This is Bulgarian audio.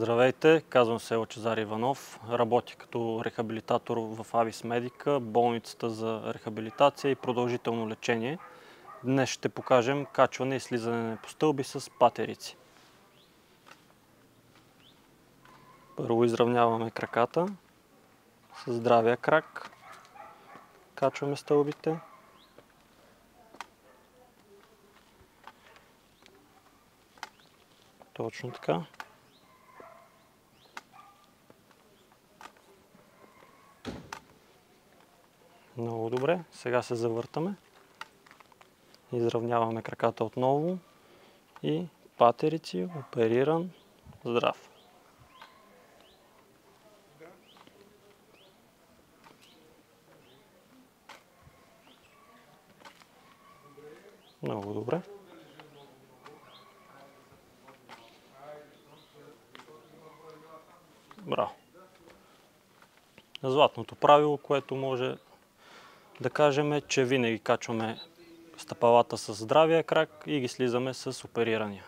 Здравейте, казвам се Лъчезар Иванов. Работя като рехабилитатор в Авис Медика, болницата за рехабилитация и продължително лечение. Днес ще покажем качване и слизане по стълби с патерици. Първо изравняваме краката с здравия крак. Качваме стълбите. Точно така. Много добре. Сега се завъртаме. Изравняваме краката отново и патерици, опериран, здрав. Много добре. Браво. Златното правило, което може да кажем е, че винаги качваме стъпалата с здравия крак и ги слизаме с оперирания.